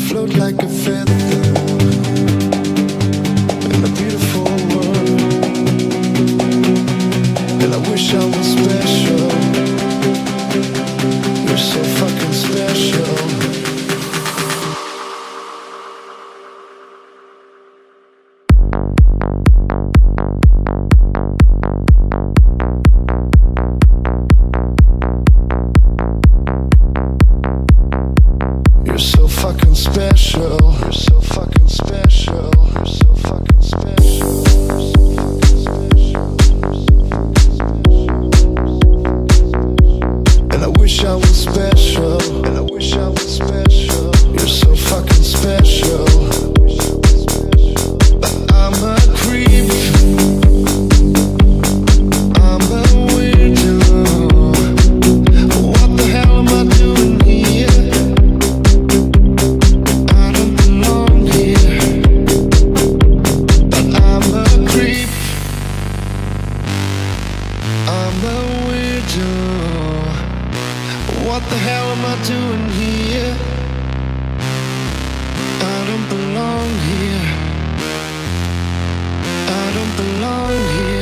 float like a feather in a beautiful world. And I wish I was special. You're so fucking special. You're so fucking special. You're so fucking special. You're so fucking special. And I wish I was special. And I wish I was special. You're so fucking special. But I'm a creep. I'm a weirdo. What the hell am I doing here? I'm a weirdo. What the hell am I doing here? I don't belong here. I don't belong here.